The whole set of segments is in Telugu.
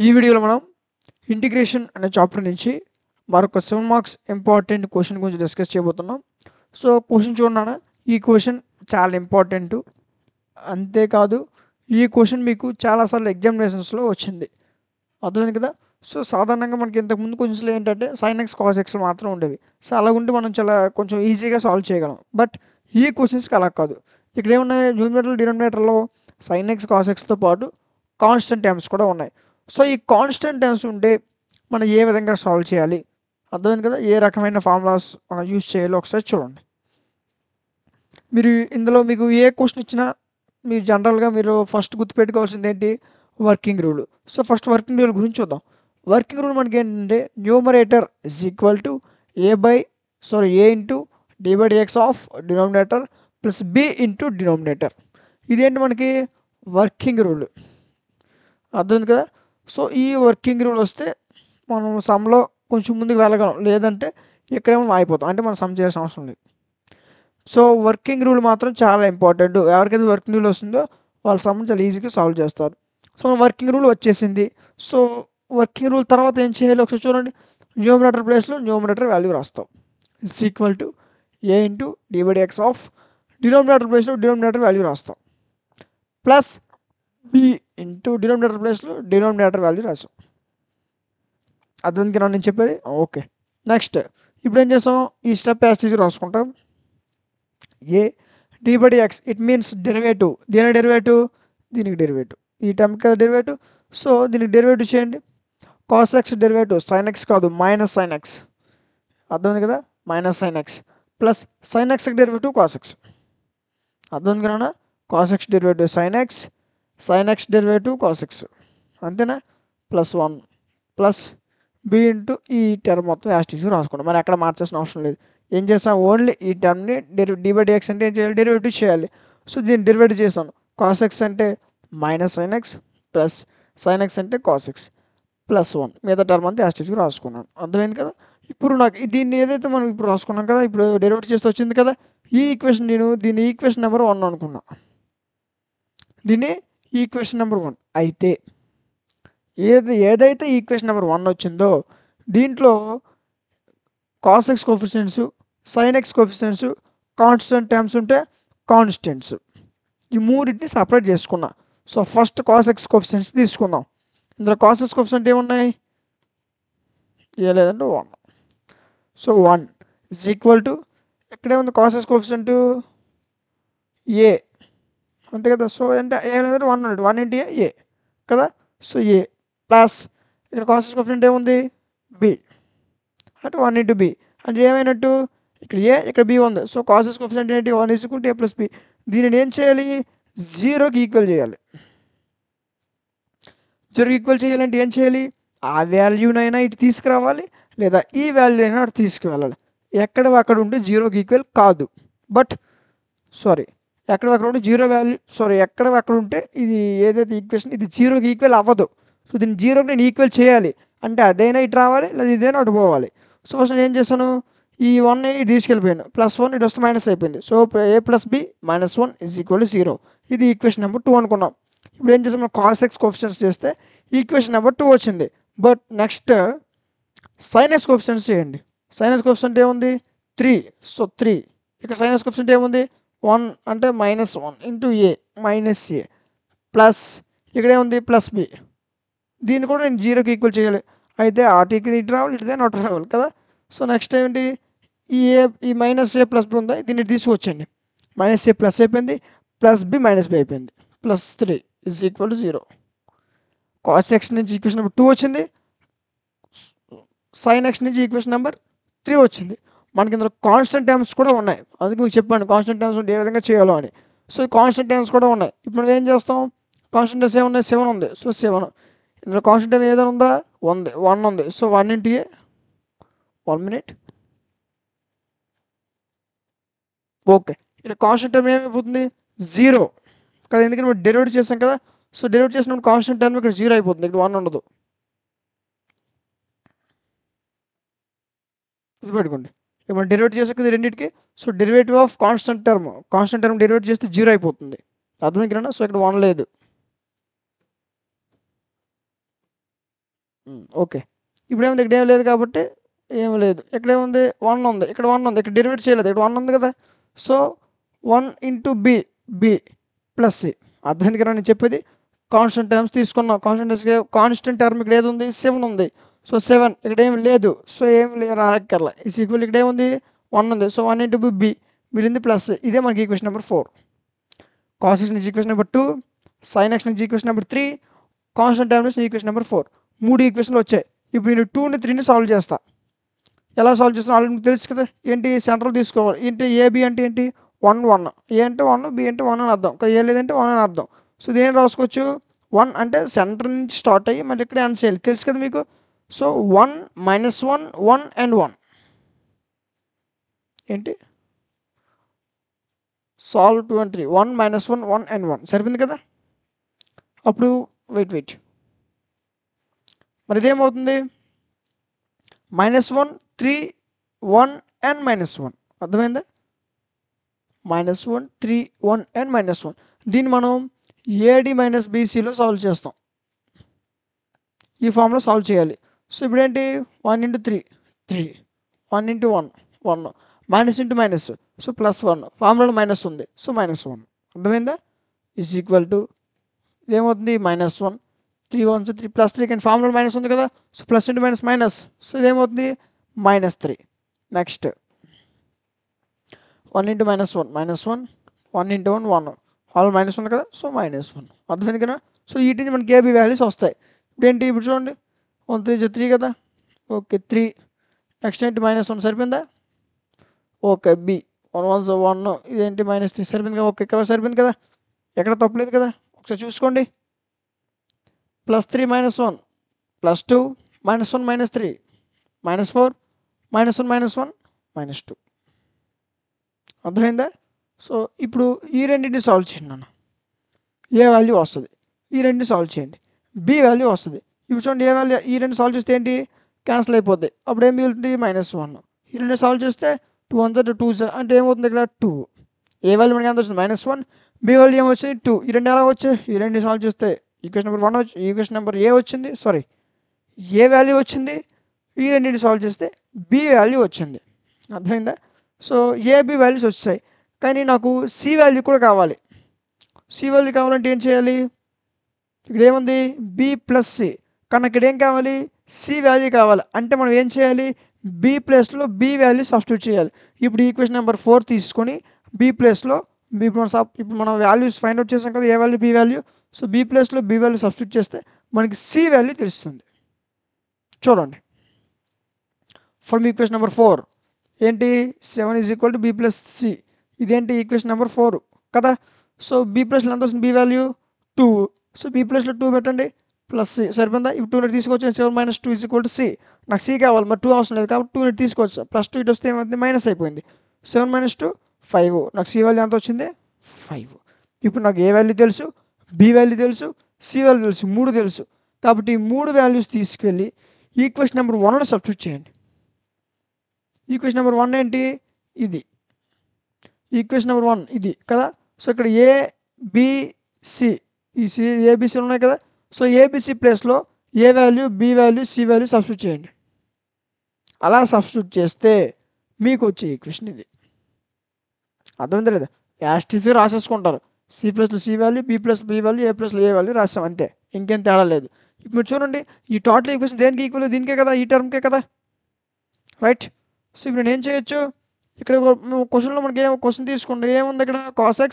ఈ వీడియోలో మనం ఇంటిగ్రేషన్ అనే చాప్టర్ నుంచి మరొక 7 మార్క్స్ ఇంపార్టెంట్ క్వశ్చన్ గురించి డిస్కస్ చేయబోతున్నాం. సో క్వశ్చన్ చూడనా, ఈ క్వశ్చన్ చాలా ఇంపార్టెంట్. అంతేకాదు ఈ క్వశ్చన్ మీకు చాలాసార్లు ఎగ్జామినేషన్స్లో వచ్చింది, అర్థమైంది కదా. సో సాధారణంగా మనకి ఇంతకుముందు క్వశ్చన్స్లో ఏంటంటే సైన్ ఎక్స్ కాస్ ఎక్స్ మాత్రం ఉండేవి. సో అలా ఉంటే మనం చాలా కొంచెం ఈజీగా సాల్వ్ చేయగలం. బట్ ఈ క్వశ్చన్స్కి అలా కాదు. ఇక్కడ ఏమున్నాయి, న్యూమరేటర్ డినామినేటర్లో సైన్ ఎక్స్ కాస్ ఎక్స్తో పాటు కాన్స్టెంట్ టర్మ్స్ కూడా ఉన్నాయి. సో ఈ కాన్స్టెంట్ టర్మ్స్ ఉంటే మనం ఏ విధంగా సాల్వ్ చేయాలి, అర్థమైంది కదా. ఏ రకమైన ఫార్ములాస్ మనం యూజ్ చేయాలో ఒకసారి చూడండి. మీరు ఇందులో మీకు ఏ క్వశ్చన్ ఇచ్చినా మీరు జనరల్గా మీరు ఫస్ట్ గుర్తుపెట్టుకోవాల్సింది ఏంటి, working rule. So first working rule గురించి చూద్దాం. వర్కింగ్ రూల్ మనకి ఏంటంటే numerator is equal to a into d by dx of denominator plus b into denominator. ఇదేంటి మనకి వర్కింగ్ రూల్, అర్థమైంది కదా. సో ఈ వర్కింగ్ రూల్ వస్తే మనం సమ్లో కొంచెం ముందుకు వెళ్ళగలం, లేదంటే ఇక్కడేమో ఆగిపోతాం, అంటే మనం సమ్ చేయాల్సిన అవసరం లేదు. సో వర్కింగ్ రూల్ మాత్రం చాలా ఇంపార్టెంట్. ఎవరికైతే వర్కింగ్ రూల్ వస్తుందో వాళ్ళ సమ్ చాలా ఈజీగా సాల్వ్ చేస్తారు. సో వర్కింగ్ రూల్ వచ్చేసింది. సో వర్కింగ్ రూల్ తర్వాత ఏం చేయాలి ఒకసారి చూడండి. న్యూమరేటర్ ప్లేస్లో న్యూమరేటర్ వాల్యూ రాస్తాం, is equal to a into d by dx of denominator ప్లేస్లో డినామినేటర్ వాల్యూ రాస్తాం ప్లస్ బి ఇంటూ డినామినేటర్ ప్లేస్లో డినామినేటర్ వాల్యూ రాసాం. అర్థంకి నేను చెప్పేది ఓకే. నెక్స్ట్ ఇప్పుడు ఏం చేస్తాం, ఈ స్టెప్ యాస్టీజ్ రాసుకుంటాం. ఏ d by dx it means derivative. దీని డెరివేటివ్, దీనికి డెరివేటివ్, ఈ టర్మ్ కదా డెరివేటివ్. సో దీనికి డెరివేటివ్ చేయండి. Cos x derivative sine x కాదు, మైనస్ సైన్ ఎక్స్, అర్థమైంది కదా. Minus sine x plus sine x derivative cos x, అర్థమైంది కదా. Cos x derivative sine x derivative cos x, అంతేనా. ప్లస్ 1 ప్లస్ బి ఇంటూ ఈ టర్మ్ మొత్తం యాస్టీజ్ రాసుకున్నాం. మరి ఎక్కడ మార్చాల్సిన అవసరం లేదు. ఏం చేస్తాం, ఓన్లీ ఈ టర్మ్ని డి బై డిఎక్స్ అంటే ఏం చేయాలి, డెరివేటివ్ చేయాలి. సో దీన్ని డెరివేటివ్ చేస్తాను. కాస్ ఎక్స్ అంటే minus sine x plus sine X అంటే కాస్ ఎక్స్ ప్లస్ 1, మిగతా టర్మ్ అంతా యాస్టీజ్గా రాసుకున్నాను, అర్థమైంది కదా. ఇప్పుడు నాకు దీన్ని ఏదైతే మనం ఇప్పుడు రాసుకున్నాం కదా, ఇప్పుడు డెరివేటివ్ చేస్తే వచ్చింది కదా, ఈ ఈక్వేషన్ నేను దీన్ని ఈక్వేషన్ నెంబర్ 1 అనుకున్నా. దీన్ని ఈక్వేషన్ నెంబర్ 1 అయితే ఏదైతే ఈక్వేషన్ నెంబర్ 1 వచ్చిందో దీంట్లో cos x coefficients, sine x coefficients, constant terms ఉంటే కాన్స్టెంట్స్, ఈ మూడింటిని సపరేట్ చేసుకున్నా. So first cos x coefficients తీసుకుందాం. ఇందులో కాస్ ఎక్స్ కోఫిషియెంట్ ఏమున్నాయి, ఏ లేదంటే 1. సో 1 ఇజ్ ఈక్వల్ టు ఎక్కడే ఉంది కాస్ ఎక్స్ కోఫిషియెంట్ ఏ, అంతే కదా. సో అంటే ఏ లేదంటే 1 ఉన్నట్టు, 1 ఇంటూ ఏ కదా. సో ఏ ప్లస్ ఇక్కడ కాస్ ఎక్స్ కోఫిషియెంట్ ఏముంది బి, అంటే 1 ఇంటూ బి అంటే ఏమైనట్టు, ఇక్కడ ఏ ఇక్కడ బి ఉంది. సో కాస్ ఎక్స్ కోఫిషియెంట్ ఏంటి, 1 is equal to a plus b. దీనిని ఏం చేయాలి, 0కి ఈక్వల్ చేయాలి. 0కి ఈక్వల్ చేయాలంటే ఏం చేయాలి, ఆ వాల్యూనైనా ఇటు తీసుకురావాలి, లేదా ఈ వాల్యూ అయినా అటు తీసుకువెళ్ళాలి. ఎక్కడ అక్కడ ఉంటే 0కి ఈక్వల్ కాదు, బట్ సారీ ఎక్కడ అక్కడ ఉంటే 0 వాల్యూ ఎక్కడ అక్కడ ఉంటే ఇది ఏదైతే ఈక్వేషన్ ఇది 0కి ఈక్వల్ అవ్వదు. సో దీన్ని 0కి నేను ఈక్వల్ చేయాలి అంటే అదైనా ఇటు రావాలి, లేదా ఇదైనా అటు పోవాలి. సో ఫస్ట్ నేను ఏం చేశాను, ఈ 1 ఇటు తీసుకెళ్ళిపోయాను, ప్లస్ 1 ఇటు వస్తే మైనస్ అయిపోయింది. So a plus b minus 1 is equal to 0. ఇది ఈక్వేషన్ నెంబర్ 2 అనుకున్నాం. ఇప్పుడు ఏం చేసాం, కాస్ ఎక్స్ కోఫిషియెంట్స్ చేస్తే ఈక్వేషన్ నెంబర్ 2 వచ్చింది. బట్ నెక్స్ట్ సైన్ ఎక్స్ కోఫిషియెంట్స్ చేయండి. సైన్ ఎక్స్ కోఫిషియెంట్ ఏముంది 3. సో 3 ఇక్కడ సైన్ ఎక్స్ కోఫిషియెంట్ ఏముంది 1 అంటే మైనస్ 1 ఇంటూ ఏ మైనస్ ఏ ప్లస్ ఇక్కడ ఏముంది ప్లస్ బి. దీన్ని కూడా నేను 0కి ఈక్వల్ చేయాలి, అయితే ఆర్టీకి ఇటు రావాలి, ఇటుదే నాట్ రావాలి కదా. సో నెక్స్ట్ ఏంటి, ఈ మైనస్ ఏ ప్లస్ బి ఉందా, దీన్ని తీసుకొచ్చండి. మైనస్ ఏ ప్లస్ అయిపోయింది, ప్లస్ బి మైనస్ బి అయిపోయింది, plus 3 is equal to 0. Cos X నుంచి ఈక్వేషన్ నెంబర్ 2 వచ్చింది, సైన్ ఎక్స్ నుంచి ఈక్వేషన్ నెంబర్ 3 వచ్చింది. మనకి ఇందులో కాన్స్టెంట్ టర్మ్స్ కూడా ఉన్నాయి, అందుకే మీకు చెప్పాను కాన్స్టెంట్ టర్మ్స్ ఉంటే ఏ విధంగా చేయాలో అని. సో ఈ కాన్స్టెంట్ టర్మ్స్ కూడా ఉన్నాయి. ఇప్పుడు మనం ఏం చేస్తాం, కాన్స్టెంట్ టర్మ్స్ ఏమున్నాయి 7 ఉంది. సో 7 ఇందులో కాన్స్టెంట్ టర్మ్ ఏదైనా ఉందా, 1 ఉంది. సో 1 ఇంటూ ఏ 1 మినిట్ ఓకే. ఇక్కడ కాన్స్టెంట్ టర్మ్ ఏమైపోతుంది 0 కదా, ఎందుకంటే మనం డెరివేటివ్ చేసాం కదా. సో డెరివేటివ్ చేసినప్పుడు కాన్స్టెంట్ టర్మ్ ఇక్కడ 0 అయిపోతుంది, ఇక్కడ 1 ఉండదు. గుర్తుపెట్టుకోండి, ఇప్పుడు మనం డెరివేటివ్ చేసాం కదా రెండింటికి. So derivative of constant term derivative చేస్తే 0 అయిపోతుంది, అర్థమైందా. సో ఇక్కడ 1 లేదు. ఓకే. ఇప్పుడేముంది ఇక్కడ ఏం లేదు కాబట్టి ఏం లేదు. ఇక్కడేముంది 1 ఉంది. ఇక్కడ 1 ఉంది. ఇక్కడ డెరివేట్ చేయలేదు. ఇక్కడ 1 ఉంది కదా! So 1 into b plus c. అర్థమైంది కదా నేను చెప్పేది? కాన్స్టెంట్ టర్మ్స్ తీసుకున్నాం. కాన్స్టెంట్ టర్మ్ ఇక్కడ ఏది ఉంది? 7 ఉంది. సో 7 ఇక్కడ ఏమి లేదు. సో ఏం రాక్కర్లా. ఈజ్ ఈక్వల్ ఇక్కడ ఏముంది? 1 ఉంది. సో 1 ఇంటూ బి మిగిలింది ప్లస్. ఇదే మనకి ఈక్వేషన్ నెంబర్ 4. కాస్ ఎక్స్ నుంచి ఈక్వేషన్ నెంబర్ 2, సైన్ ఎక్స్ నుంచి ఈక్వేషన్ నెంబర్ 3, కాన్స్టెంట్ టర్మ్ నుంచి ఈక్వేషన్ నెంబర్ 4. 3 ఈక్వేషన్లు వచ్చాయి. ఇప్పుడు నేను 2ని 3ని సాల్వ్ చేస్తా. ఎలా సాల్వ్ చేస్తున్నా ఆల్రెడీ మీకు తెలుసు కదా! ఏంటి సెంట్రల్ తీసుకోవాలి. ఏంటి ఏబి అంటే ఏంటి? 1 1. ఏ అంటే 1, బి అంటే 1 అని అర్థం. ఇక్కడ ఏ లేదంటే 1 అని అర్థం. సో ఇదేం రాసుకోవచ్చు? 1 అంటే సెంటర్ నుంచి స్టార్ట్ అయ్యి మళ్ళీ ఇక్కడ ఎండ్ చేయాలి. తెలుసు కదా మీకు? సో 1 -1 1 అండ్ 1 ఏంటి? Solve 2 and 3. 1 -1 1 and 1 సరిపోయింది కదా! అప్పుడు వెయిట్ మరి ఇదేమవుతుంది? -1 3 1 and -1 అర్థమైందా? -1 3 1 and -1. దీన్ని మనం ఏడి మైనస్ బీసీలో సాల్వ్ చేస్తాం. ఈ ఫామ్లో సాల్వ్ చేయాలి. సో ఇప్పుడు ఏంటి? 1 into 3 3, 1 into 1 1, minus into minus so +1. ఫార్ములాలో మైనస్ ఉంది. సో -1 అర్థమైందా? Is equal to ఇదేమవుతుంది? -1 3 1 3 +3 కానీ ఫార్ములాలో మైనస్ ఉంది కదా! So plus into minus minus. So ఇదేమవుతుంది? -3. Next 1 into -1 -1, 1 into 1 1, all minus ఉంది కదా! సో -1 అర్థమైంది కదా! సో వీటి నుంచి మనకి ఏబీ వాల్యూస్ వస్తాయి. ఇప్పుడు ఏంటి? ఇప్పుడు చూడండి 1 3 3 కదా! ఓకే 3. నెక్స్ట్ ఏంటి? -1 సరిపోయిందా? ఓకే బి 1 1 1 ఇదేంటి? -3 సరిపోయింది కదా! ఓకే ఇక్కడ సరిపోయింది కదా! ఎక్కడ తప్పలేదు కదా! ఒకసారి చూసుకోండి. +3 -1 +2 -1 -3 -4 -1 -1 -2 అర్థమైందా? సో ఇప్పుడు ఈ రెండింటిని సాల్వ్ చేయండి నాన్న. ఏ వాల్యూ వస్తుంది? ఈ రెండింటిని సాల్వ్ చేయండి. బి వాల్యూ వస్తుంది. ఇప్పుడు చూడండి ఏ వాల్యూ ఈ రెండు సాల్వ్ చేస్తే ఏంటి? క్యాన్సిల్ అయిపోద్ది. అప్పుడు ఏం మిగులుతుంది? -1. ఈ రెండు సాల్వ్ చేస్తే 2 1 2 అంటే ఏమవుతుంది ఇక్కడ? 2. ఏ వాల్యూ మనకి ఎంత వచ్చింది? -1. బి వాల్యూ ఏమొచ్చింది? 2. ఈ రెండు ఎలా వచ్చాయి? ఈ రెండు సాల్వ్ చేస్తే ఈక్వేషన్ నెంబర్ 1 వచ్చి ఈక్వేషన్ నెంబర్ ఏ వచ్చింది? సారీ ఏ వాల్యూ వచ్చింది? ఈ రెండింటిని సాల్వ్ చేస్తే బి వాల్యూ వచ్చింది. అర్థమైందా? సో ఏబి వాల్యూస్ వచ్చాయి. కానీ నాకు సి వాల్యూ కూడా కావాలి. సి వాల్యూ కావాలంటే ఏం చేయాలి? ఇక్కడ ఏముంది? B plus c. కానీ ఇక్కడ ఏం కావాలి? సి వాల్యూ కావాలి. అంటే మనం ఏం చేయాలి? బి ప్లేస్లో బి వాల్యూ సబ్స్టిట్యూట్ చేయాలి. ఇప్పుడు ఈక్వేషన్ నెంబర్ 4 తీసుకొని బి ప్లేస్లో ఇప్పుడు మనం వాల్యూస్ ఫైండ్ అవుట్ చేసాం కదా! A value? B value. So B ప్లేస్లో బి వాల్యూ సబ్స్టిట్యూట్ చేస్తే మనకి సి వాల్యూ తెలుస్తుంది. చూడండి ఫ్రమ్ ఈక్వేషన్ నెంబర్ 4 ఏంటి? 7 = బి ప్లస్ సి. ఇదేంటి? ఈక్వేషన్ నెంబర్ 4 కదా! సో బి ప్లస్లో ఎంత వస్తుంది? B value 2. సో బి ప్లస్లో 2 పెట్టండి ప్లస్ సి సరిపోయిందా? ఇప్పుడు 2 తీసుకోవచ్చు. 7 - 2 = సి. నాకు సి కావాలి. మరి 2 అవసరం లేదు కాబట్టి 2 తీసుకోవచ్చు. +2 ఇటు వస్తే ఏమవుతుంది? మైనస్ అయిపోయింది. 7 - 2 5. నాకు సి వాల్యూ ఎంత వచ్చింది? 5. ఇప్పుడు నాకు ఏ వాల్యూ తెలుసు? బి వాల్యూ తెలుసు, సి వాల్యూ తెలుసు, 3 తెలుసు. కాబట్టి ఈ 3 వాల్యూస్ తీసుకెళ్ళి ఈక్వేషన్ నెంబర్ 1లో సబ్స్టిట్యూట్ చేయండి. ఈక్వేషన్ నెంబర్ 1 ఏంటి? ఇది. ఈక్వేషన్ నెంబర్ 1 ఇది కదా! సో ఇక్కడ ఏ బి సి ఈ సి ఏబిసి ఉన్నాయి కదా! సో ఏబిసి ప్లేస్లో A value, B value, C value substitute చేయండి. అలా సబ్స్టిట్యూట్ చేస్తే మీకు వచ్చే ఈక్వేషన్ ఇది. అర్థమైందా లేదా? యాస్టీస్గా రాసేసుకుంటారు. సి ప్లస్లో C value, B plus B value, A ప్లస్లో ఏ వాల్యూ రాసాం అంతే. ఇంకేం తేడా లేదు. ఇప్పుడు మీరు చూడండి ఈ టోటల్ ఈక్వేషన్ దేనికి ఈక్వల్? దీనికే కదా! ఈ టర్మ్కే కదా! రైట్. సో ఇప్పుడు నేను ఏం చేయొచ్చు? ఇక్కడ క్వశ్చన్లో మనకి క్వశ్చన్ తీసుకోండి. ఏముంది ఇక్కడ? cos x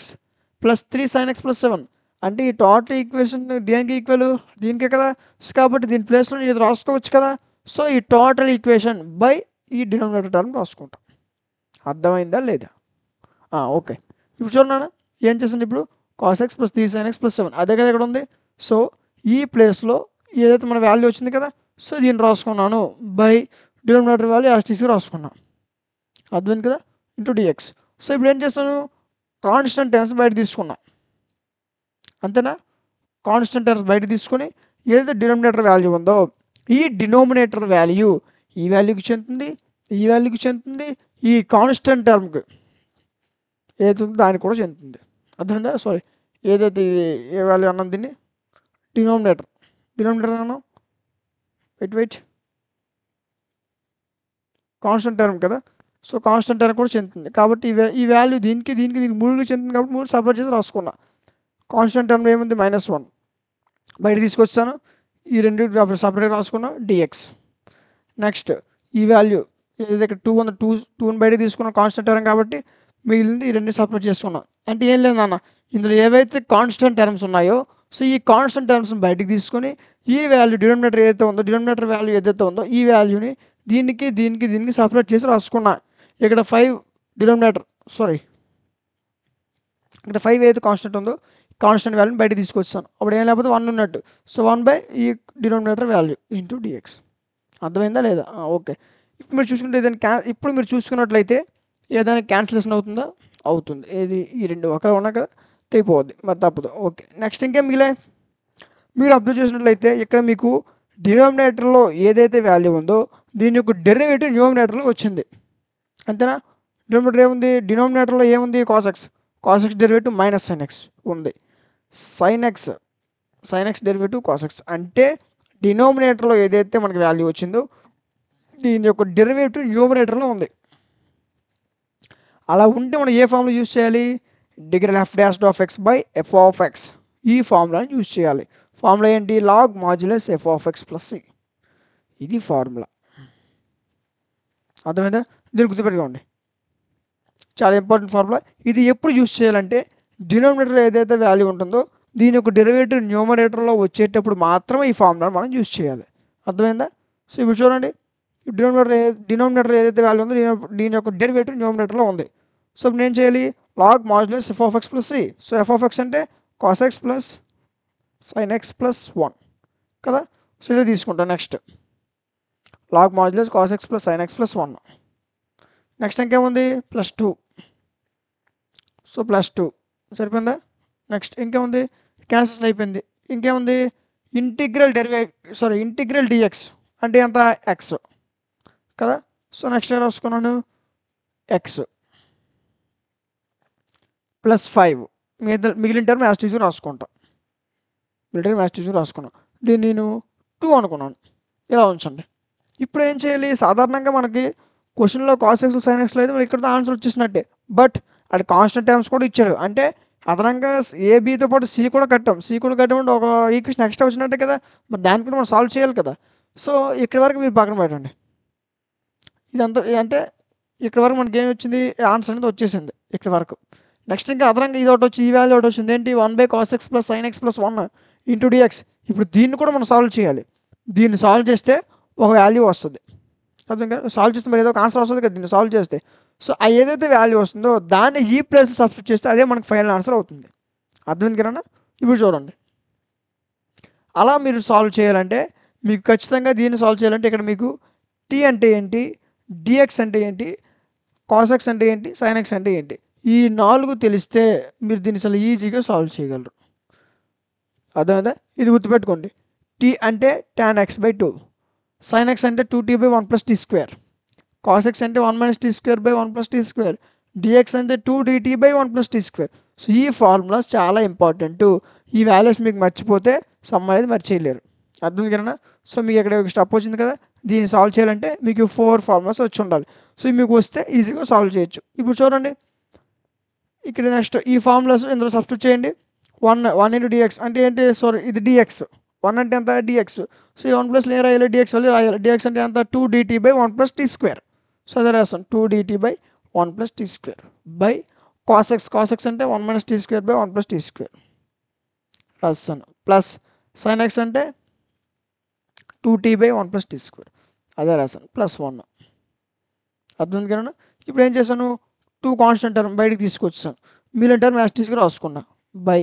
+ 3 sin x + 7 అంటే ఈ టోటల్ ఈక్వేషన్ దేనికి ఈక్వల్? దీనికే కదా! కాబట్టి దీని ప్లేస్లో ఇది రాసుకోవచ్చు కదా! సో ఈ టోటల్ ఈక్వేషన్ బై ఈ డినామినేటర్ టర్మ్ రాసుకుంటాం. అర్థమైందా లేదా? ఓకే. ఇప్పుడు చూడండి ఏం చేసింది ఇప్పుడు? cos x + 3 sin x + 7 అదే కదా ఇక్కడ ఉంది. సో ఈ ప్లేస్లో ఏదైతే మన వాల్యూ వచ్చింది కదా! సో దీన్ని రాసుకున్నాను బై డినామినేటర్ వాల్యూ యాస్టీస్గా రాసుకున్నాను. అర్థమైంది కదా? Into dx. సో ఇప్పుడు ఏం చేస్తాను? కాన్స్టెంట్ టర్మ్స్ బయట తీసుకున్నా. అంతేనా? కాన్స్టెంట్ టర్మ్స్ బయట తీసుకొని ఏదైతే డినామినేటర్ వాల్యూ ఉందో ఈ డినామినేటర్ వాల్యూ ఈ వాల్యూకి చెందుతుంది, ఈ వాల్యూకి చెందుతుంది, ఈ కాన్స్టెంట్ టర్మ్కి ఏదైతే ఉందో దానికి కూడా చెందుతుంది. అర్థమైందా? సారీ ఏదైతే ఏ వాల్యూ అన్నాం దీన్ని? డినామినేటర్ అన్నాం. వెయిట్ కాన్స్టెంట్ టర్మ్ కదా. సో కాన్స్టెంట్ టర్మ్ కూడా చెందుతుంది కాబట్టి ఈ వాల్యూ దీనికి మూడుకి చెందుతుంది కాబట్టి మూడు సపరేట్ చేసి రాసుకున్నా. కాన్స్టెంట్ టర్మ్ ఏముంది -1 బయట తీసుకొచ్చాను, ఈ రెండు సపరేట్ రాసుకున్నా డిఎక్స్. నెక్స్ట్ ఈ వాల్యూ ఏదైతే ఇక్కడ 2 ఉంది, 2ని బయట తీసుకున్న కాన్స్టెంట్ టర్మ్ కాబట్టి మిగిలింది ఈ రెండు సపరేట్ చేసుకున్నాం. అంటే ఏం లేదు నాన్న, ఇందులో ఏవైతే కాన్స్టెంట్ టర్మ్స్ ఉన్నాయో సో ఈ కాన్స్టెంట్ టర్మ్స్ని బయటికి తీసుకొని ఈ వాల్యూ డినామినేటర్ ఏదైతే ఉందో డినామినేటర్ వాల్యూ ఏదైతే ఉందో ఈ వాల్యూని దీనికి సపరేట్ చేసి రాసుకున్నా. ఇక్కడ 5 డినామినేటర్ ఇక్కడ 5 ఏదైతే కాన్స్టెంట్ ఉందో కాన్స్టెంట్ వాల్యూని బయట తీసుకొచ్చాను. అప్పుడు ఏం లేకపోతే 1 ఉన్నట్టు. సో 1 ఈ డినామినేటర్ వాల్యూ ఇంటూ డిఎక్స్. అర్థమైందా లేదా? ఓకే. ఇప్పుడు మీరు చూసుకున్నట్లయితే ఏదైనా క్యాన్సిలేషన్ అవుతుందా? అవుతుంది. ఏది ఈ రెండు ఒకే ఉన్నా కదా తెగిపోద్ది, మరి తప్పదు. ఓకే. నెక్స్ట్ ఇంకేం మిగిలాయి మీరు అబ్జర్వ్ చేసినట్లయితే ఇక్కడ మీకు డినామినేటర్లో ఏదైతే వాల్యూ ఉందో దీని యొక్క డెరివేటివ్ న్యూమినేటర్లో వచ్చింది. అంతేనా? డినామినేటర్లో ఏముంది? Cos x derivative minus sin x ఉంది. sin x derivative cos X అంటే డినామినేటర్లో ఏదైతే మనకి వాల్యూ వచ్చిందో దీని యొక్క డెరివేటివ్ న్యూమినేటర్లో ఉంది. అలా ఉంటే మనం ఏ ఫార్ములా యూజ్ చేయాలి? ఇంటిగ్రల్ f'(x/f(x) ఈ ఫార్ములాని యూజ్ చేయాలి. ఫార్ములా ఏంటి? Log modulus f(x+c). ఇది ఫార్ములా. అర్థమైందా? దీన్ని గుర్తుపెట్టుకోండి, చాలా ఇంపార్టెంట్ ఫార్ములా. ఇది ఎప్పుడు యూజ్ చేయాలంటే డినామినేటర్ ఏదైతే వాల్యూ ఉంటుందో దీని యొక్క డెరివేటివ్ న్యూమరేటర్లో వచ్చేటప్పుడు మాత్రమే ఈ ఫార్ములాని మనం యూజ్ చేయాలి. అర్థమైందా? సో ఇప్పుడు చూడండి, డినామినేటర్ ఏదైతే వాల్యూ ఉందో దీని యొక్క డెరివేటివ్ న్యూమరేటర్లో ఉంది. సో ఇప్పుడు నేను చేయాలి log modulus f(x+c). So f(x) అంటే cos x plus sin x plus 1 కదా. సో ఇదే తీసుకుంటాను. Next log modulus cos x plus sin x plus 1. Next ఇంకేముంది? +2. సో +2 సరిపోయిందా? నెక్స్ట్ ఇంకేముంది? క్యాన్సిల్ అయిపోయింది. ఇంకేముంది? ఇంటిగ్రల్ dx అంటే ఎంత? x కదా. సో నెక్స్ట్ ఏం రాసుకున్నాను? x +5 మిగిలిన టర్మ్ యాజ్ టీజ్ రాసుకుంటా. దీన్ని నేను 2 అనుకున్నాను. ఇలా ఉంచండి. ఇప్పుడు ఏం చేయాలి? సాధారణంగా మనకి క్వశ్చన్లో కాస్ ఎక్స్ సైన్ ఎక్స్ లేదు, మరి ఇక్కడ ఆన్సర్ వచ్చేసినట్టే. బట్ అది కాన్స్టెంట్ టర్మ్స్ కూడా ఇచ్చాడు. అంటే అదనంగా ఏబీతో పాటు సి కూడా కట్టామంటే ఒక ఈక్వేషన్ ఎక్స్ట్రా వచ్చినట్టే కదా. మరి దాన్ని కూడా మనం సాల్వ్ చేయాలి కదా. సో ఇక్కడ వరకు మీరు పక్కన పెట్టండి. ఇదంతా అంటే ఇక్కడ వరకు మనకి ఏమి వచ్చింది? ఆన్సర్ అనేది వచ్చేసింది ఇక్కడ వరకు. నెక్స్ట్ ఇంకా అదనంగా ఇది ఒకటి వచ్చి ఈ వాల్యూ ఒకటి వచ్చింది. ఏంటి? 1/cos x plus sin x plus 1 into dx. ఇప్పుడు దీన్ని కూడా మనం సాల్వ్ చేయాలి. దీన్ని సాల్వ్ చేస్తే ఒక వాల్యూ వస్తుంది. అర్థం కదా? సాల్వ్ చేస్తే మరి ఏదో ఒక ఆన్సర్ వస్తుంది కదా దీన్ని సాల్వ్ చేస్తే. సో ఏదైతే వాల్యూ వస్తుందో దాన్ని ఈ ప్లేస్ సబ్స్టిట్యూట్ చేస్తే అదే మనకు ఫైనల్ ఆన్సర్ అవుతుంది. అర్థమైంది కదా? ఇప్పుడు చూడండి, అలా మీరు సాల్వ్ చేయాలంటే మీకు ఖచ్చితంగా దీన్ని సాల్వ్ చేయాలంటే ఇక్కడ మీకు t అంటే ఏంటి, dx అంటే ఏంటి, cos x అంటే ఏంటి, sin x అంటే ఏంటి, ఈ 4 తెలిస్తే మీరు దీన్ని చాలా ఈజీగా సాల్వ్ చేయగలరు. అర్థమైందా? ఇది గుర్తుపెట్టుకోండి. t అంటే tan x/2, sin x అంటే 2t/1 + t², cos x అంటే 1 - t²/1 + t², dx అంటే 2dt/1 + t². సో ఈ ఫార్ములాస్ చాలా ఇంపార్టెంట్. ఈ వాల్యూస్ మీకు మర్చిపోతే సమ్ అనేది మర్చిలేరు. అర్థం కదా? సో మీకు ఇక్కడ ఒక స్టెప్ వచ్చింది కదా, దీన్ని సాల్వ్ చేయాలంటే మీకు 4 ఫార్ములాస్ వచ్చి ఉండాలి. సో మీకు వస్తే ఈజీగా సాల్వ్ చేయొచ్చు. ఇప్పుడు చూడండి, ఇక్కడ నెక్స్ట్ ఈ ఫార్ములాస్ ఇందులో సబ్స్టిట్యూట్ చేయండి. 1 ఇంటూ dx అంటే ఏంటి? ఇది dx. 1 అంటే ఎంత? dx. సో ఈ 1 ప్లస్ రాయాలి, dx వల్ల రాయాలి. dx అంటే ఎంత? 2dt/1 + t². సో అదే రాస్తాను, 2dt/1 + t² by cos x. cos x అంటే 1 - t²/1 + t² రాస్తాను. ప్లస్ sin x అంటే 2t/1 + t². అదే రాస్తాను, +1. అర్థం కదా? ఇప్పుడు ఏం చేశాను? 2 కాన్స్టెంట్ టర్మ్ బయటికి తీసుకొచ్చాను. మిగిలిన టర్మ్ యాజ్ టీజ్గా రాసుకున్నా. బై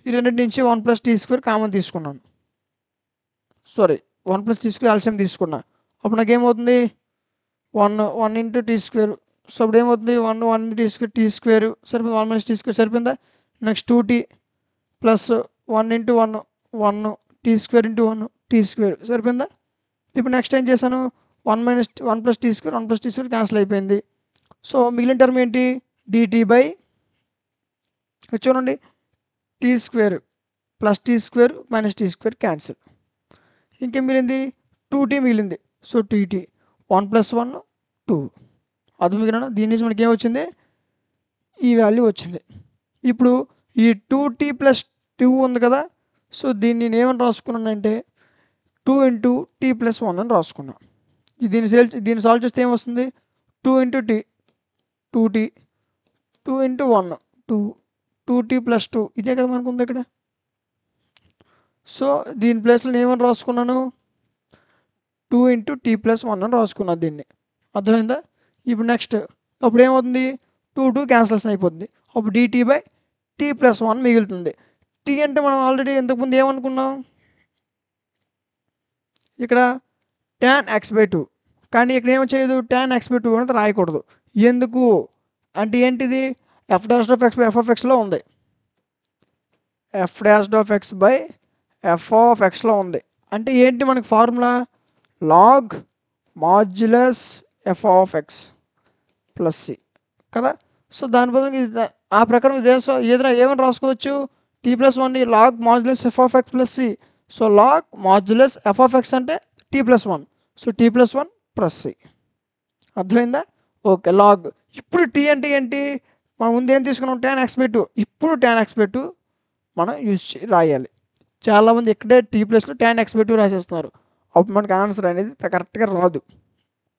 ఈ రెండింటి నుంచి 1 + t² కామన్ తీసుకున్నాను. 1 + t² ఆల్సియం తీసుకున్నా. అప్పుడు నాకేమవుతుంది? 1 ఇంటూ t². సో అప్పుడు ఏమవుతుంది? 1 ఇంటూ t² సరిపోయింది. 1 - t² సరిపోయిందా? Next 2t plus 1 into 1 t² into 1 t² సరిపోయిందా? ఇప్పుడు నెక్స్ట్ ఏం చేశాను? 1 + t² 1 + t² క్యాన్సిల్ అయిపోయింది. సో మిగిలిన టర్మ్ ఏంటి? dt/ చూడండి, t² + t² - t² క్యాన్సిల్. ఇంకేం మిగిలింది? 2t మిగిలింది. So TT 1 + 1 2. అది మిగిలిన దీని నుంచి మనకి ఏమొచ్చింది, ఈ వాల్యూ వచ్చింది. ఇప్పుడు ఈ 2t + 2 ఉంది కదా, సో దీన్ని నేను ఏమని రాసుకున్నానంటే 2 × t + 1 అని రాసుకున్నాను. దీన్ని సాల్వ్ చేస్తే ఏమొస్తుంది, 2 × t 2t, 2 × 1 2, 2t + 2 ఇదే కదా మనకు ఉంది ఇక్కడ. సో దీని ప్లేస్లో నేను ఏమని రాసుకున్నాను, 2 × t + 1 అని రాసుకున్నాను దీన్ని. అర్థమైందా? ఇప్పుడు నెక్స్ట్ అప్పుడు ఏమవుతుంది, 2 క్యాన్సల్స్ అయిపోతుంది. అప్పుడు dt/t + 1 మిగులుతుంది. t అంటే మనం ఆల్రెడీ ఇంతకుముందు ఏమనుకున్నాం, ఇక్కడ tan x/2, కానీ ఇక్కడ ఏమో చేయదు, tan x/2 అనేది రాయకూడదు. ఎందుకు అంటే ఏంటిది, f'(x/f(x)లో ఉంది, f'(x/f(x)లో ఉంది. అంటే ఏంటి మనకి formula, log modulus f(x) + c కదా. సో దాని బదులు ఆ ప్రకారం ఏదైనా ఏమని రాసుకోవచ్చు, t + 1ని log modulus f(x) + c. So log modulus f(x) అంటే t + 1, సో t + 1 + c. అర్థమైందా? ఓకే. లాగ్ ఇప్పుడు t అంటే ఏంటి, మనం ముందు ఏం తీసుకున్నాం, tan x/2. ఇప్పుడు tan x/2 మనం రాయాలి. చాలామంది ఇక్కడే t ప్లేస్లో tan x/2 రాసేస్తున్నారు. అప్పుడు మనకి ఆన్సర్ అనేది కరెక్ట్గా రాదు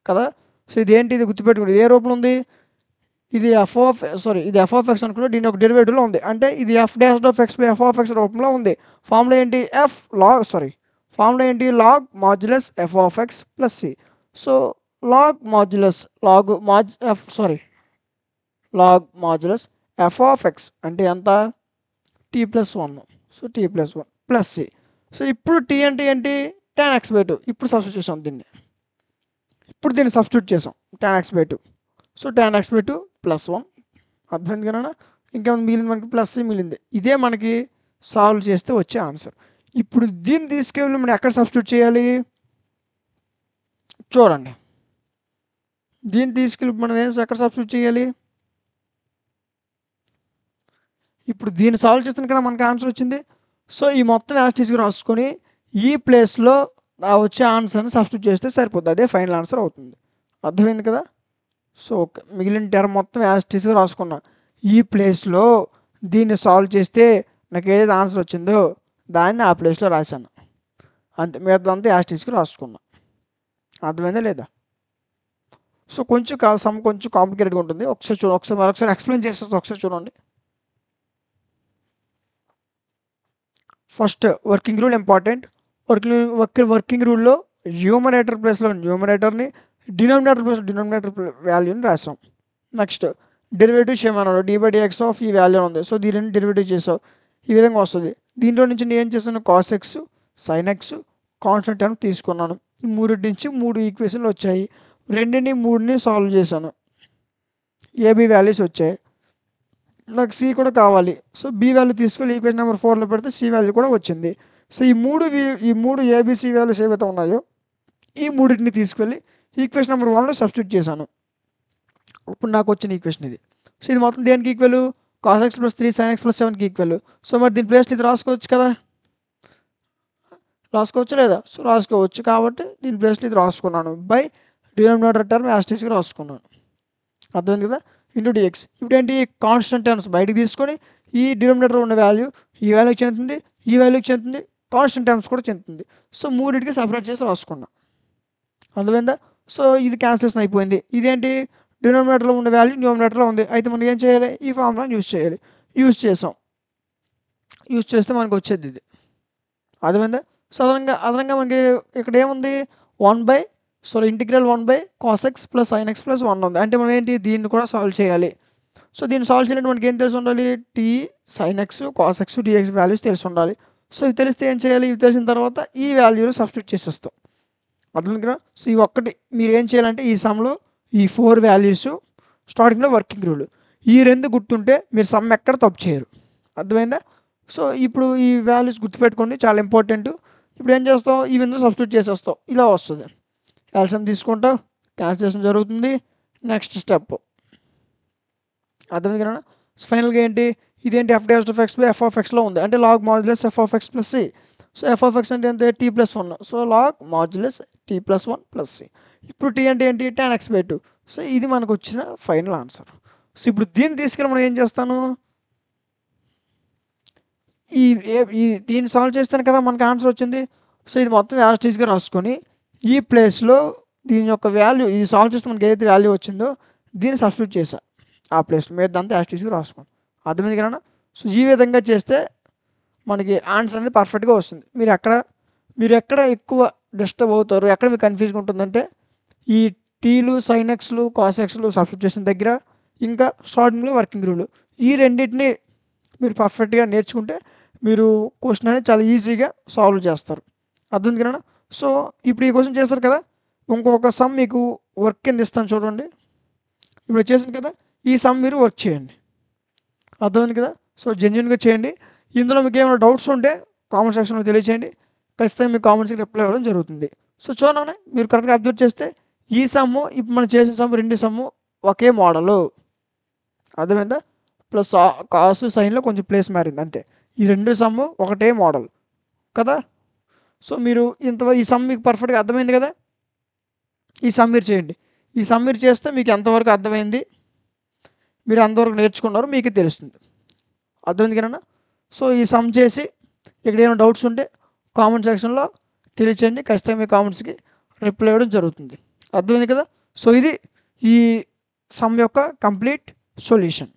కదా. సో ఇదేంటి, ఇది గుర్తుపెట్టుకోండి, ఏ రూపంలో ఉంది, ఇది ఇది f(x) అనుకుంటే దీని ఒక డెరివేటివ్లో ఉంది. అంటే ఇది f'(x/f(x) రూపంలో ఉంది. ఫార్ములా ఏంటి, ఫార్ములా ఏంటి, log modulus f(x) + c. So log modulus f(x) అంటే ఎంత, t + 1, so t + 1 + c. So ఇప్పుడు t అంటే ఏంటి, tan x/2. ఇప్పుడు సబ్స్టిట్యూట్ చేసాం దీన్ని, tan x/2. So tan x/2 + 1. అర్థమైంది కదా. ఇంకేమైనా మిగిలింది మనకి, +c మిగిలింది. ఇదే మనకి సాల్వ్ చేస్తే వచ్చే ఆన్సర్. ఇప్పుడు దీన్ని తీసుకెళ్ళి మనం ఎక్కడ సబ్స్టిట్యూట్ చేయాలి చూడండి. దీన్ని తీసుకెళ్ళి మనం ఎక్కడ సబ్స్టిట్యూట్ చేయాలి, ఇప్పుడు దీన్ని సాల్వ్ చేస్తాను కదా మనకి ఆన్సర్ వచ్చింది. సో ఈ మొత్తం యాస్టీస్గా రాసుకొని ఈ ప్లేస్లో వచ్చే ఆన్సర్ని సబ్స్టిట్యూట్ చేస్తే సరిపోతుంది, అదే ఫైనల్ ఆన్సర్ అవుతుంది. అర్థమైంది కదా. సో మిగిలిన టర్మ్ మొత్తం యాస్టీస్గా రాసుకున్నాను. ఈ ప్లేస్లో దీన్ని సాల్వ్ చేస్తే నాకు ఏదైతే ఆన్సర్ వచ్చిందో దాన్ని ఆ ప్లేస్లో రాశాను, అంతే. మిగతాదంతా యాస్టీస్గా రాసుకున్నాను. అర్థమైందా లేదా. సో కొంచెం కాంప్లికేటెడ్గా ఉంటుంది. మరొకసారి ఎక్స్ప్లెయిన్ చేసేస్తే ఒకసారి చూడండి. First working rule important. Working రూల్లో న్యూమరేటర్ ప్లేస్లో న్యూమరేటర్ని, డినామినేటర్ ప్లేస్లో డినామినేటర్ వాల్యూని రాసాం. నెక్స్ట్ డెరివేటివ్ చేయమన్నాడు, d/dx ఆఫ్ ఈ వాల్యూ ఉంది. సో దీనిని డెరివేటివ్ చేసావు, ఈ విధంగా వస్తుంది. దీంట్లో నుంచి నేను ఏం చేశాను, cos x sin x constant term తీసుకున్నాను. మూడింటి నుంచి 3 ఈక్వేషన్లు వచ్చాయి. 2ని 3ని సాల్వ్ చేశాను, ఏబి వాల్యూస్ వచ్చాయి. నాకు సి కూడా కావాలి. సో బి వాల్యూ తీసుకెళ్ళి ఈక్వేషన్ నెంబర్ 4లో పెడితే సి వాల్యూ కూడా వచ్చింది. సో ఈ మూడు ఏబిసి వాల్యూస్ ఏవైతే ఉన్నాయో ఈ మూడింటిని తీసుకెళ్ళి ఈక్వేషన్ నెంబర్ 1లో సబ్స్టిట్యూట్ చేశాను. ఇప్పుడు నాకు వచ్చిన ఈక్వేషన్ ఇది. సో ఇది మొత్తం దేనికి equal, cos x + 3 sin x + 7కి ఈక్వెల్. సో మరి దీని ప్లేస్ ఇది రాసుకోవచ్చు కదా, రాసుకోవచ్చు లేదా. సో రాసుకోవచ్చు, కాబట్టి దీని ప్లేస్లో ఇది రాసుకున్నాను. బై డినామినేటర్ టర్మ్ యాస్టీస్గా రాసుకున్నాను. అర్థమైంది కదా. Into dx. ఇప్పుడు ఏంటి, కాన్స్టెంట్ టర్మ్స్ బయటికి తీసుకొని ఈ డినామినేటర్ ఉన్న వాల్యూ ఈ వాల్యూకి చెందుతుంది, ఈ వాల్యూకి చెందుతుంది, కాన్స్టెంట్ టర్మ్స్ కూడా చెందుతుంది. సో మూడింటికి సపరేట్ చేసి రాసుకున్నాం. అర్థమైందా. సో ఇది క్యాన్సిలేషన్ అయిపోయింది. ఇదేంటి, డినామినేటర్లో ఉన్న వాల్యూ న్యూమినేటర్లో ఉంది. అయితే మనం ఏం చేయాలి, ఈ ఫార్ములాని యూజ్ చేయాలి. యూజ్ చేస్తే మనకు వచ్చేది ఇది. అర్థమైందా. సో అదనంగా మనకి ఇక్కడ ఏముంది, integral 1/cos x + sin x + 1 ఉంది. అంటే మనం ఏంటి, దీన్ని కూడా సాల్వ్ చేయాలి. సో దీన్ని సాల్వ్ చేయాలంటే మనకి ఏం తెలిసి ఉండాలి, t sin x cos x dx values తెలిసి ఉండాలి. సో ఇవి తెలిస్తే ఏం చేయాలి, ఇవి తెలిసిన తర్వాత ఈ వాల్యూలు సబ్స్టిట్యూట్ చేసేస్తాం. అర్థమైంది కదా. సో ఇవి ఒక్కటి మీరు ఏం చేయాలంటే ఈ సమ్లో ఈ 4 వాల్యూస్ స్టార్టింగ్లో వర్కింగ్ రూల్ ఈ 2 గుర్తుంటే మీరు సమ్ ఎక్కడ తప్పు చేయరు. అర్థమైందా. సో ఇప్పుడు ఈ వాల్యూస్ గుర్తుపెట్టుకోండి, చాలా ఇంపార్టెంట్. ఇప్పుడు ఏం చేస్తావు, ఈ విధంగా సబ్స్టిట్యూట్ చేసేస్తావు, ఇలా వస్తుంది. ఎల్సిఎం తీసుకుంటావు, క్యాన్సిలేషన్ జరుగుతుంది. నెక్స్ట్ స్టెప్ అర్థమైంది కదా. ఫైనల్గా ఏంటి, ఇదేంటి f'(x/f(x)లో ఉంది, అంటే log modulus f(x + c). So f(x) అంటే ఎంత, t + 1. So log modulus t+1 + c. ఇప్పుడు t అంటే ఏంటి? tan x/2. సో ఇది మనకు వచ్చిన ఫైనల్ ఆన్సర్. సో ఇప్పుడు దీన్ని తీసుకెళ్ళి మనం ఏం చేస్తాను, దీన్ని సాల్వ్ చేస్తేనే కదా మనకి ఆన్సర్ వచ్చింది. సో ఇది మొత్తం యాజ్ టీజ్గా రాసుకొని ఈ ప్లేస్లో దీని యొక్క వాల్యూ, ఇది సాల్వ్ చేస్తే మనకి ఏదైతే వాల్యూ వచ్చిందో దీన్ని సబ్స్టిట్యూట్ చేశా ఆ ప్లేస్లో, మీదంతా యాజ్ టీజ్గా రాసుకోండి. అర్థమైంది కదా? సో ఈ విధంగా చేస్తే మనకి ఆన్సర్ అనేది పర్ఫెక్ట్గా వస్తుంది. మీరు ఎక్కడ ఎక్కువ డిస్టర్బ్ అవుతారు, ఎక్కడ మీకు కన్ఫ్యూజ్గా ఉంటుందంటే ఈ టీలు, సైన్ ఎక్స్లు, కాస్ ఎక్స్లు సబ్స్టిట్యూట్ చేసిన దగ్గర, ఇంకా స్టార్టింగ్లో వర్కింగ్ రూల్, ఈ రెండింటిని మీరు పర్ఫెక్ట్గా నేర్చుకుంటే మీరు క్వశ్చన్ అనేది చాలా ఈజీగా సాల్వ్ చేస్తారు. అర్థమైంది కదా? సో ఇప్పుడు ఈ క్వశ్చన్ చేస్తారు కదా, ఇంకొక సమ్ మీకు వర్క్ కింద ఇస్తాను చూడండి. ఇప్పుడు చేసింది కదా, ఈ సమ్ మీరు వర్క్ చేయండి. అర్థమైంది కదా? సో జెన్యున్గా చేయండి. ఇందులో మీకు ఏమైనా డౌట్స్ ఉంటే కామెంట్ సెక్షన్లో తెలియచేయండి. ఖచ్చితంగా మీ కామెంట్స్కి రిప్లై ఇవ్వడం జరుగుతుంది. సో చూడండి, మీరు కరెక్ట్గా అబ్జర్వ్ చేస్తే ఈ సమ్ము, ఇప్పుడు మనం చేసిన సమ్ము, రెండు సమ్ము ఒకే మోడలు. అర్థమైందా? ప్లస్ కాసు సైన్లో కొంచెం ప్లేస్ మారింది అంతే. ఈ రెండు సమ్ము ఒకటే మోడల్ కదా. సో మీరు ఈ సమ్ మీకు పర్ఫెక్ట్గా అర్థమైంది కదా. ఈ సమ్ మీరు చేయండి. ఈ సమ్ మీరు చేస్తే మీకు ఎంతవరకు అర్థమైంది, మీరు అంతవరకు నేర్చుకున్నారు మీకు తెలుస్తుంది. అర్థమైంది కదా. సో ఈ సమ్ చేసి ఇక్కడ ఏమైనా డౌట్స్ ఉంటే కామెంట్ సెక్షన్లో తెలియచేయండి. ఖచ్చితంగా మీ కామెంట్స్కి రిప్లై ఇవ్వడం జరుగుతుంది. అర్థమైంది కదా. సో ఇది ఈ సమ్ యొక్క కంప్లీట్ సొల్యూషన్.